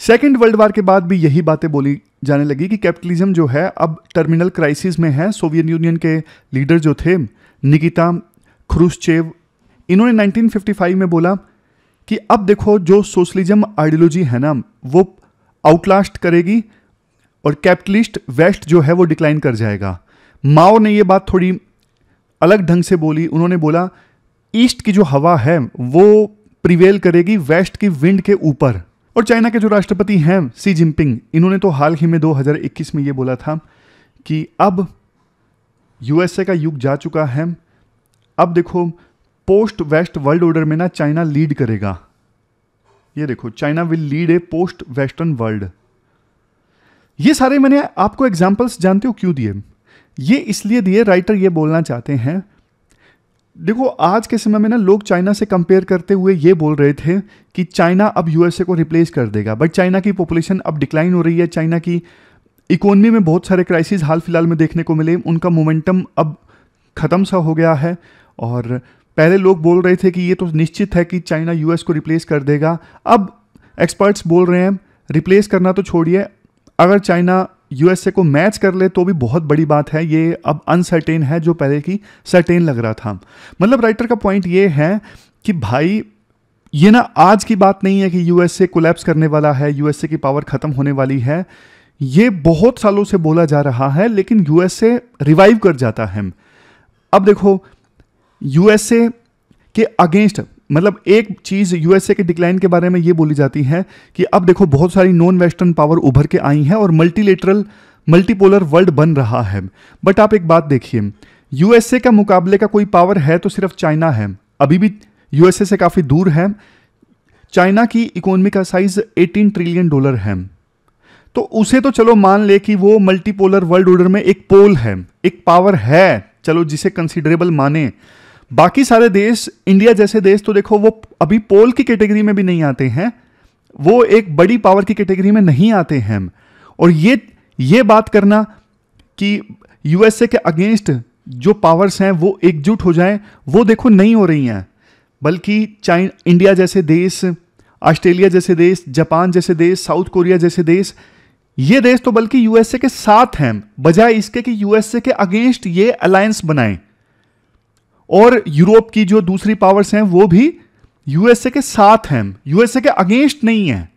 सेकेंड वर्ल्ड वार के बाद भी यही बातें बोली जाने लगी कि कैपिटलिज्म जो है अब टर्मिनल क्राइसिस में है। सोवियत यूनियन के लीडर जो थे निकिता ख्रुश्चेव, इन्होंने 1955 में बोला कि अब देखो जो सोशलिज्म आइडियोलॉजी है ना वो आउटलास्ट करेगी और कैपिटलिस्ट वेस्ट जो है वो डिक्लाइन कर जाएगा। माओ ने ये बात थोड़ी अलग ढंग से बोली, उन्होंने बोला ईस्ट की जो हवा है वो प्रिवेल करेगी वेस्ट की विंड के ऊपर। और चाइना के जो राष्ट्रपति हैं शी जिनपिंग, इन्होंने तो हाल ही में 2021 में ये बोला था कि अब यूएसए का युग जा चुका है, अब देखो पोस्ट वेस्ट वर्ल्ड ऑर्डर में ना चाइना लीड करेगा। ये देखो China will lead A post western world. ये सारे मैंने आपको एग्जांपल्स जानते हो क्यों दिए? ये इसलिए दिए, राइटर ये बोलना चाहते हैं, देखो आज के समय में ना लोग चाइना से कंपेयर करते हुए ये बोल रहे थे कि चाइना अब यूएसए को रिप्लेस कर देगा, बट चाइना की पॉपुलेशन अब डिक्लाइन हो रही है, चाइना की इकोनॉमी में बहुत सारे क्राइसिस हाल फिलहाल में देखने को मिले, उनका मोमेंटम अब ख़त्म सा हो गया है। और पहले लोग बोल रहे थे कि ये तो निश्चित है कि चाइना यूएस को रिप्लेस कर देगा, अब एक्सपर्ट्स बोल रहे हैं रिप्लेस करना तो छोड़िए, अगर चाइना यूएसए को मैच कर ले तो भी बहुत बड़ी बात है, ये अब अनसर्टेन है जो पहले की सर्टेन लग रहा था। मतलब राइटर का पॉइंट ये है कि भाई ये ना आज की बात नहीं है कि यूएसए कोलैप्स करने वाला है, यूएसए की पावर खत्म होने वाली है, ये बहुत सालों से बोला जा रहा है, लेकिन यूएसए रिवाइव कर जाता है। अब देखो यूएसए के अगेंस्ट, मतलब एक चीज़ यूएसए के डिक्लाइन के बारे में ये बोली जाती है कि अब देखो बहुत सारी नॉन वेस्टर्न पावर उभर के आई हैं और मल्टीपोलर वर्ल्ड बन रहा है। बट आप एक बात देखिए, यूएसए का मुकाबले का कोई पावर है तो सिर्फ चाइना है, अभी भी यूएसए से काफ़ी दूर है। चाइना की इकोनॉमी का साइज $18 ट्रिलियन है, तो उसे तो चलो मान ले कि वो मल्टीपोलर वर्ल्ड ऑर्डर में एक पोल है, एक पावर है चलो जिसे कंसिडरेबल माने, बाकी सारे देश, इंडिया जैसे देश तो देखो वो अभी पोल की कैटेगरी में भी नहीं आते हैं, वो एक बड़ी पावर की कैटेगरी में नहीं आते हैं। और ये बात करना कि यूएसए के अगेंस्ट जो पावर्स हैं वो एकजुट हो जाएं, वो देखो नहीं हो रही हैं, बल्कि इंडिया जैसे देश, ऑस्ट्रेलिया जैसे देश, जापान जैसे देश, साउथ कोरिया जैसे देश, ये देश तो बल्कि यूएसए के साथ हैं, बजाय इसके कि यूएसए के अगेंस्ट ये अलायंस बनाएं। और यूरोप की जो दूसरी पावर्स हैं वो भी यूएसए के साथ हैं, यूएसए के अगेंस्ट नहीं है।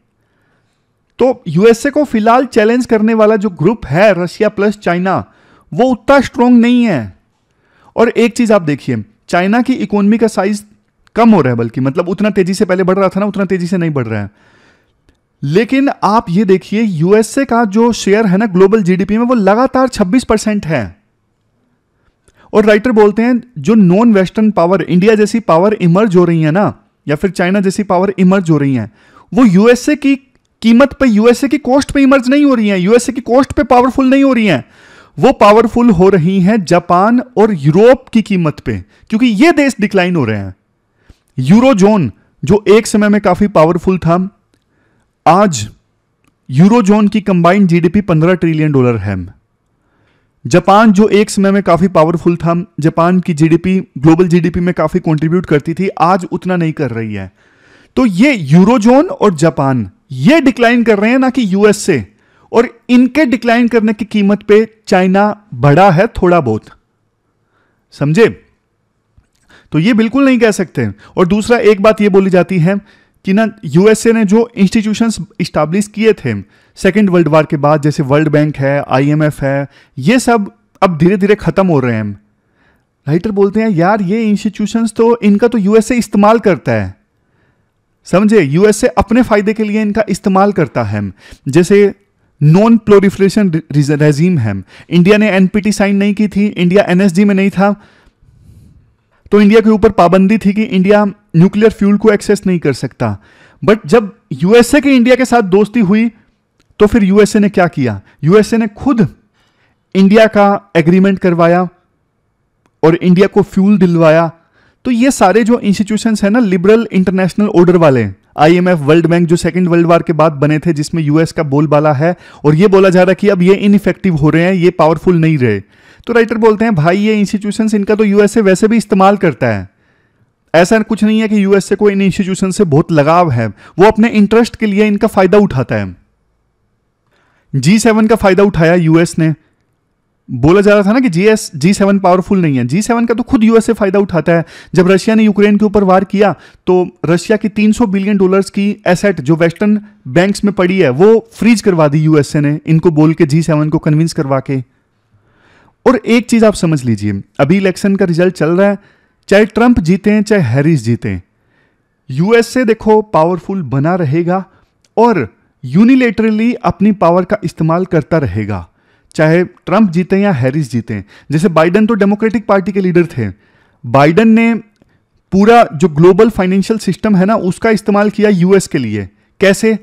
तो यूएसए को फिलहाल चैलेंज करने वाला जो ग्रुप है रशिया प्लस चाइना, वो उतना स्ट्रांग नहीं है। और एक चीज आप देखिए, चाइना की इकोनॉमी का साइज कम हो रहा है, बल्कि मतलब उतना तेजी से पहले बढ़ रहा था ना, उतना तेजी से नहीं बढ़ रहा है। लेकिन आप ये देखिए यूएसए का जो शेयर है ना ग्लोबल जीडीपी में, वो लगातार 26% है। और राइटर बोलते हैं जो नॉन वेस्टर्न पावर, इंडिया जैसी पावर इमर्ज हो रही है ना, या फिर चाइना जैसी पावर इमर्ज हो रही है, वो यूएसए की कीमत पे, यूएसए की कॉस्ट पे इमर्ज नहीं हो रही है, यूएसए की कॉस्ट पे पावरफुल नहीं हो रही है, वो पावरफुल हो रही हैं जापान और यूरोप की कीमत पे, क्योंकि ये देश डिक्लाइन हो रहे हैं। यूरोजोन जो एक समय में काफी पावरफुल था, आज यूरोजोन की कंबाइंड जीडीपी $15 ट्रिलियन है। जापान जो एक समय में काफी पावरफुल था, जापान की जीडीपी ग्लोबल जीडीपी में काफी कंट्रीब्यूट करती थी, आज उतना नहीं कर रही है। तो ये यूरोजोन और जापान ये डिक्लाइन कर रहे हैं, ना कि यूएसए। और इनके डिक्लाइन करने की कीमत पे चाइना बढ़ा है थोड़ा बहुत, समझे? तो ये बिल्कुल नहीं कह सकते। और दूसरा एक बात ये बोली जाती है कि ना यूएसए ने जो इंस्टीट्यूशंस इस्टेब्लिश किए थे सेकेंड वर्ल्ड वॉर के बाद, जैसे वर्ल्ड बैंक है, आईएमएफ है, ये सब अब धीरे धीरे खत्म हो रहे हैं। राइटर बोलते हैं यार ये इंस्टीट्यूशंस तो, इनका तो यूएसए इस्तेमाल करता है, समझे? यूएसए अपने फायदे के लिए इनका इस्तेमाल करता है। जैसे नॉन प्रोलिफरेशन रेजीम है, इंडिया ने एनपीटी साइन नहीं की थी, इंडिया एनएसजी में नहीं था, तो इंडिया के ऊपर पाबंदी थी कि इंडिया न्यूक्लियर फ्यूल को एक्सेस नहीं कर सकता। बट जब यूएसए के इंडिया के साथ दोस्ती हुई, तो फिर यूएसए ने क्या किया? यूएसए ने खुद इंडिया का एग्रीमेंट करवाया और इंडिया को फ्यूल दिलवाया। तो ये सारे जो इंस्टीट्यूशंस है ना लिबरल इंटरनेशनल ऑर्डर वाले, आईएमएफ, वर्ल्ड बैंक, जो सेकंड वर्ल्ड वॉर के बाद बने थे, जिसमें यूएस का बोलबाला है, और ये बोला जा रहा है कि अब ये इनइफेक्टिव हो रहे हैं, ये पावरफुल नहीं रहे। तो राइटर बोलते हैं भाई ये इंस्टीट्यूशंस, इनका तो यूएसए वैसे भी इस्तेमाल करता है, ऐसा कुछ नहीं है कि यूएसए को इन इंस्टीट्यूशन से बहुत लगाव है, वो अपने इंटरेस्ट के लिए इनका फायदा उठाता है। G7 का फायदा उठाया यूएस ने, बोला जा रहा था ना कि G7 पावरफुल नहीं है, G7 का तो खुद यूएसए फायदा उठाता है। जब रशिया ने यूक्रेन के ऊपर वार किया, तो रशिया की $300 बिलियन की एसेट जो वेस्टर्न बैंक्स में पड़ी है, वो फ्रीज करवा दी यूएसए ने, इनको बोल के G7 को कन्विंस करवा के। और एक चीज आप समझ लीजिए, अभी इलेक्शन का रिजल्ट चल रहा है, चाहे ट्रंप जीते चाहे हैरिस जीते, यूएसए देखो पावरफुल बना रहेगा और यूनिलेटरली अपनी पावर का इस्तेमाल करता रहेगा, चाहे ट्रंप जीते या हैरिस जीते। जैसे बाइडन तो डेमोक्रेटिक पार्टी के लीडर थे, बाइडन ने पूरा जो ग्लोबल फाइनेंशियल सिस्टम है ना उसका इस्तेमाल किया यूएस के लिए। कैसे?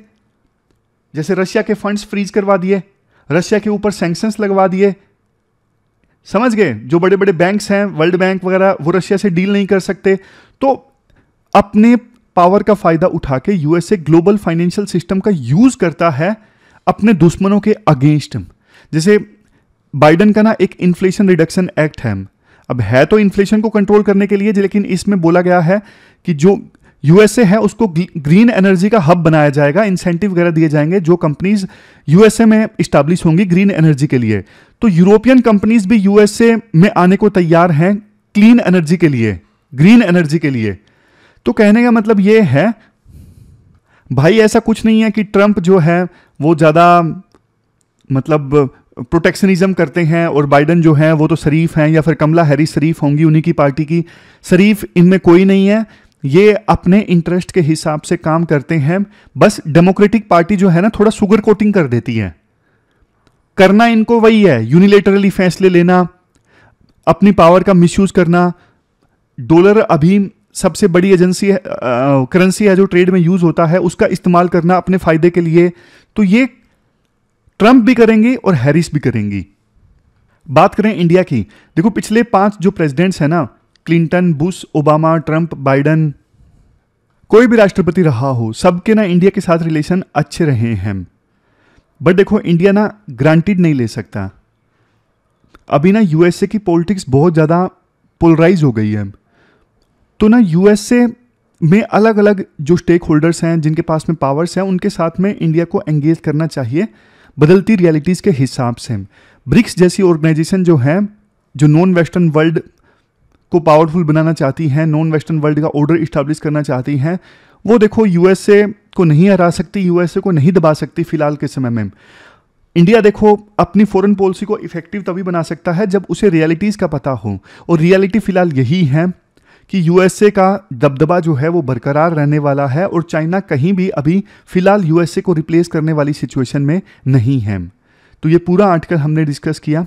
जैसे रशिया के फंड्स फ्रीज करवा दिए, रशिया के ऊपर सैंक्शंस लगवा दिए, समझ गए? जो बड़े बड़े बैंक्स हैं, वर्ल्ड बैंक वगैरह, वो रशिया से डील नहीं कर सकते। तो अपने पावर का फायदा उठा के यूएसए ग्लोबल फाइनेंशियल सिस्टम का यूज करता है अपने दुश्मनों के अगेंस्ट। जैसे बाइडन का ना एक इन्फ्लेशन रिडक्शन एक्ट है, अब है तो इन्फ्लेशन को कंट्रोल करने के लिए, लेकिन इसमें बोला गया है कि जो यूएसए है उसको ग्रीन एनर्जी का हब बनाया जाएगा, इंसेंटिव वगैरह दिए जाएंगे जो कंपनीज यूएसए में इस्टेब्लिश होंगी ग्रीन एनर्जी के लिए। तो यूरोपियन कंपनीज भी यूएसए में आने को तैयार हैं क्लीन एनर्जी के लिए, ग्रीन एनर्जी के लिए। तो कहने का मतलब ये है भाई, ऐसा कुछ नहीं है कि ट्रंप जो है वो ज्यादा मतलब प्रोटेक्शनिज्म करते हैं और बाइडन जो है वो तो शरीफ हैं, या फिर कमला हैरिस शरीफ होंगी उन्हीं की पार्टी की। शरीफ इनमें कोई नहीं है, ये अपने इंटरेस्ट के हिसाब से काम करते हैं। बस डेमोक्रेटिक पार्टी जो है ना थोड़ा शुगर कोटिंग कर देती है, करना इनको वही है, यूनिलेटरली फैसले लेना, अपनी पावर का मिसयूज करना। डॉलर अभी सबसे बड़ी एजेंसी है, करेंसी है जो ट्रेड में यूज होता है, उसका इस्तेमाल करना अपने फायदे के लिए। तो ये ट्रंप भी करेंगे और हैरिस भी करेंगी। बात करें इंडिया की, देखो पिछले 5 जो प्रेसिडेंट्स हैं ना, Clinton, Bush, Obama, Trump, Biden, कोई भी राष्ट्रपति रहा हो, सबके ना इंडिया के साथ रिलेशन अच्छे रहे हैं। बट देखो इंडिया ना ग्रांटेड नहीं ले सकता। अभी ना यूएसए की पॉलिटिक्स बहुत ज़्यादा पोलराइज हो गई है। तो ना यूएसए में अलग अलग जो स्टेक होल्डर्स हैं, जिनके पास में पावर्स हैं, उनके साथ में इंडिया को एंगेज करना चाहिए बदलती रियलिटीज़ के हिसाब से। ब्रिक्स जैसी ऑर्गेनाइजेशन जो है, जो नॉन वेस्टर्न वर्ल्ड को पावरफुल बनाना चाहती हैं, नॉन वेस्टर्न वर्ल्ड का ऑर्डर इस्टेब्लिश करना चाहती हैं, वो देखो यूएसए को नहीं हरा सकती, यूएसए को नहीं दबा सकती फिलहाल के समय में। इंडिया देखो अपनी फॉरेन पॉलिसी को इफेक्टिव तभी बना सकता है जब उसे रियलिटीज़ का पता हो, और रियलिटी फिलहाल यही है कि यूएसए का दबदबा जो है वो बरकरार रहने वाला है, और चाइना कहीं भी अभी फिलहाल यूएसए को रिप्लेस करने वाली सिचुएशन में नहीं है। तो ये पूरा आर्टिकल हमने डिस्कस किया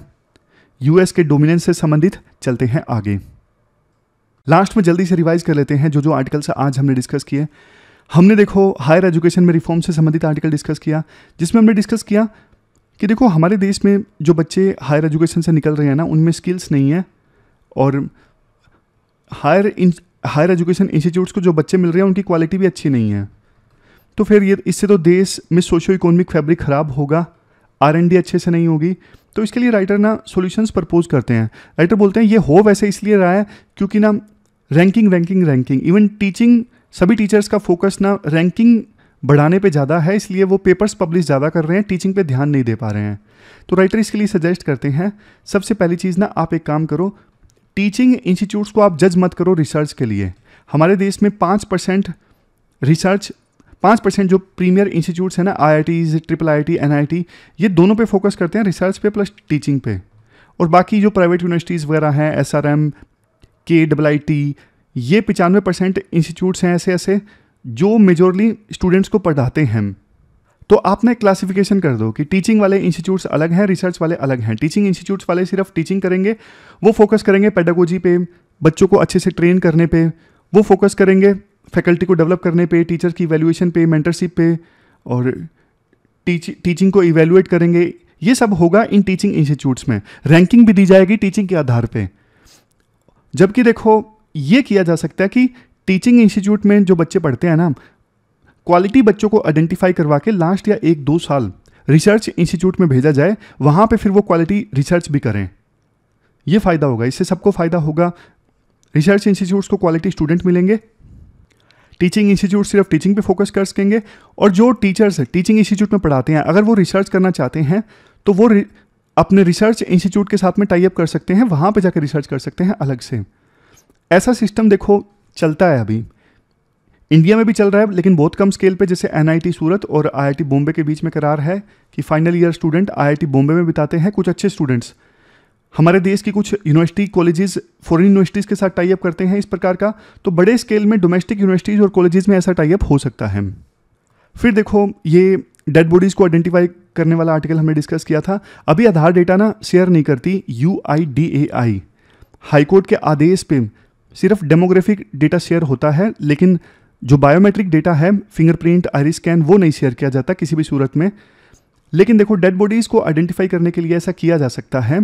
यूएस के डोमिनेंस से संबंधित। चलते हैं आगे, लास्ट में जल्दी से रिवाइज कर लेते हैं जो जो आर्टिकल्स आज हमने डिस्कस किए। हमने देखो हायर एजुकेशन में रिफॉर्म से संबंधित आर्टिकल डिस्कस किया, जिसमें हमने डिस्कस किया कि देखो हमारे देश में जो बच्चे हायर एजुकेशन से निकल रहे हैं ना, उनमें स्किल्स नहीं है, और हायर एजुकेशन इंस्टीट्यूट्स को जो बच्चे मिल रहे हैं उनकी क्वालिटी भी अच्छी नहीं है। तो फिर ये इससे तो देश में सोशो इकोनॉमिक फैब्रिक ख़राब होगा, R&D अच्छे से नहीं होगी। तो इसके लिए राइटर ना सॉल्यूशंस प्रपोज करते हैं। राइटर बोलते हैं ये हो वैसे इसलिए रहा है क्योंकि ना रैंकिंग इवन टीचिंग, सभी टीचर्स का फोकस ना रैंकिंग बढ़ाने पे ज़्यादा है, इसलिए वो पेपर्स पब्लिश ज़्यादा कर रहे हैं, टीचिंग पे ध्यान नहीं दे पा रहे हैं। तो राइटर इसके लिए सजेस्ट करते हैं, सबसे पहली चीज़ ना आप एक काम करो, टीचिंग इंस्टीट्यूट्स को आप जज मत करो रिसर्च के लिए। हमारे देश में 5% रिसर्च, 5% जो प्रीमियर इंस्टीट्यूट्स हैं ना, IITs, IIIT, NIT, ये दोनों पे फोकस करते हैं, रिसर्च पे प्लस टीचिंग पे। और बाकी जो प्राइवेट यूनिवर्सिटीज़ वगैरह हैं, SRM, KIIT, ये 95% इंस्टीट्यूट्स हैं ऐसे जो मेजोरली स्टूडेंट्स को पढ़ाते हैं। तो आपने क्लासिफिकेशन कर दो कि टीचिंग वाले इंस्टीट्यूट्स अलग हैं, रिसर्च वाले अलग हैं। टीचिंग इंस्टीट्यूट्स वाले सिर्फ टीचिंग करेंगे, वो फोकस करेंगे पेडागोजी पे, बच्चों को अच्छे से ट्रेन करने पे, वो फोकस करेंगे फैकल्टी को डेवलप करने पे, टीचर की इवैल्यूएशन पे, मेंटरशिप पे, और टीचिंग को इवैल्यूएट करेंगे। ये सब होगा इन टीचिंग इंस्टीट्यूट्स में। रैंकिंग भी दी जाएगी टीचिंग के आधार पे। जबकि देखो ये किया जा सकता है कि टीचिंग इंस्टीट्यूट में जो बच्चे पढ़ते हैं ना, क्वालिटी बच्चों को आइडेंटिफाई करवा के लास्ट या 1-2 साल रिसर्च इंस्टीट्यूट में भेजा जाए, वहाँ पे फिर वो क्वालिटी रिसर्च भी करें। ये फ़ायदा होगा, इससे सबको फ़ायदा होगा। रिसर्च इंस्टीट्यूट्स को क्वालिटी स्टूडेंट मिलेंगे, टीचिंग इंस्टीट्यूट सिर्फ टीचिंग पे फोकस कर सकेंगे, और जो टीचर्स टीचिंग इंस्टीट्यूट में पढ़ाते हैं अगर वो रिसर्च करना चाहते हैं तो वो अपने रिसर्च इंस्टीट्यूट के साथ में टाई अप कर सकते हैं, वहाँ पे जाकर रिसर्च कर सकते हैं अलग से। ऐसा सिस्टम देखो चलता है, अभी इंडिया में भी चल रहा है, लेकिन बहुत कम स्केल पे। जैसे NIT सूरत और IIT बॉम्बे के बीच में करार है कि final year student IIT Bombay में बिताते हैं। कुछ अच्छे स्टूडेंट्स हमारे देश की कुछ यूनिवर्सिटी कॉलेजेस फॉरेन यूनिवर्सिटीज़ के साथ टाई अप करते हैं इस प्रकार का। तो बड़े स्केल में डोमेस्टिक यूनिवर्सिटीज़ और कॉलेजेस में ऐसा टाई अप हो सकता है। फिर देखो ये डेड बॉडीज़ को आइडेंटिफाई करने वाला आर्टिकल हमने डिस्कस किया था। अभी आधार डेटा ना शेयर नहीं करती UIDAI। हाईकोर्ट के आदेश पे सिर्फ डेमोग्राफिक डेटा शेयर होता है, लेकिन जो बायोमेट्रिक डेटा है, फिंगरप्रिंट, आइरिस स्कैन, वो नहीं शेयर किया जाता किसी भी सूरत में। लेकिन देखो डेड बॉडीज़ को आइडेंटिफाई करने के लिए ऐसा किया जा सकता है,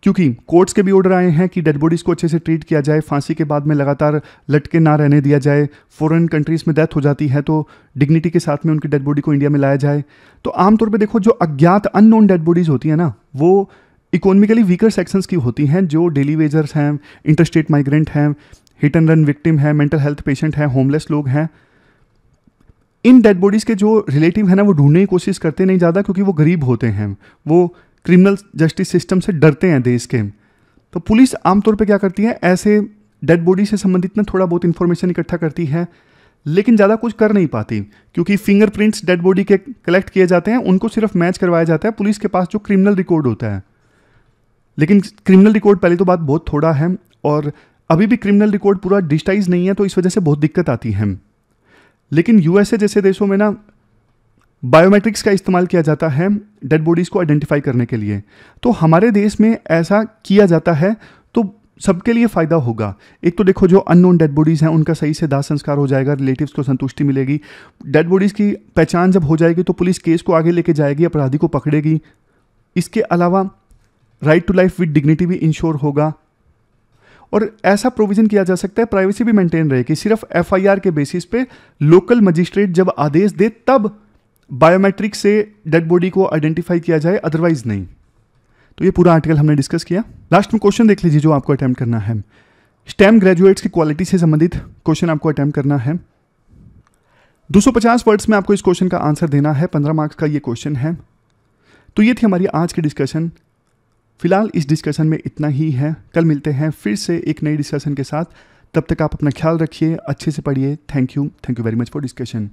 क्योंकि कोर्ट्स के भी ऑर्डर आए हैं कि डेड बॉडीज़ को अच्छे से ट्रीट किया जाए, फांसी के बाद में लगातार लटके ना रहने दिया जाए। फॉरेन कंट्रीज़ में डेथ हो जाती है तो डिग्निटी के साथ में उनकी डेड बॉडी को इंडिया में लाया जाए। तो आमतौर पे देखो जो अज्ञात अननोन डेड बॉडीज़ होती है ना, वो इकोनॉमिकली वीकर सेक्शंस की होती हैं, जो डेली वेजर्स हैं, इंटरस्टेट माइग्रेंट हैं, हिट एंड रन विक्टिम है, मेंटल हेल्थ पेशेंट हैं, होमलेस लोग हैं। इन डेड बॉडीज़ के जो रिलेटिव है ना, वो ढूंढने की कोशिश करते नहीं ज़्यादा, क्योंकि वो गरीब होते हैं, वो क्रिमिनल जस्टिस सिस्टम से डरते हैं देश के। तो पुलिस आमतौर पे क्या करती है, ऐसे डेड बॉडी से संबंधित ना थोड़ा बहुत इन्फॉर्मेशन इकट्ठा करती है, लेकिन ज़्यादा कुछ कर नहीं पाती, क्योंकि फिंगरप्रिंट्स डेड बॉडी के कलेक्ट किए जाते हैं, उनको सिर्फ मैच करवाया जाता है पुलिस के पास जो क्रिमिनल रिकॉर्ड होता है। लेकिन क्रिमिनल रिकॉर्ड पहले तो बात बहुत थोड़ा है, और अभी भी क्रिमिनल रिकॉर्ड पूरा डिजिटाइज नहीं है, तो इस वजह से बहुत दिक्कत आती है। लेकिन USA जैसे देशों में ना बायोमेट्रिक्स का इस्तेमाल किया जाता है डेड बॉडीज़ को आइडेंटिफाई करने के लिए। तो हमारे देश में ऐसा किया जाता है तो सबके लिए फ़ायदा होगा। एक तो देखो जो अननोन डेड बॉडीज़ हैं उनका सही से दाह संस्कार हो जाएगा, रिलेटिव्स को संतुष्टि मिलेगी। डेड बॉडीज़ की पहचान जब हो जाएगी तो पुलिस केस को आगे लेके जाएगी, अपराधी को पकड़ेगी। इसके अलावा right to life with dignity भी इंश्योर होगा, और ऐसा प्रोविजन किया जा सकता है प्राइवेसी भी मेंटेन रहे कि सिर्फ एफआईआर के बेसिस पे लोकल मजिस्ट्रेट जब आदेश दे तब बायोमेट्रिक से डेड बॉडी को आइडेंटिफाई किया जाए, अदरवाइज नहीं। तो ये पूरा आर्टिकल हमने डिस्कस किया। लास्ट में क्वेश्चन देख लीजिए जो आपको अटेम्प्ट करना है। स्टेम ग्रेजुएट्स की क्वालिटी से संबंधित क्वेश्चन आपको अटेम्प्ट करना है। 250 वर्ड्स में आपको इस क्वेश्चन का आंसर देना है। 15 मार्क्स का ये क्वेश्चन है। तो ये थी हमारी आज की डिस्कशन। फिलहाल इस डिस्कशन में इतना ही है। कल मिलते हैं फिर से एक नई डिस्कशन के साथ। तब तक आप अपना ख्याल रखिए, अच्छे से पढ़िए। Thank you very much for discussion.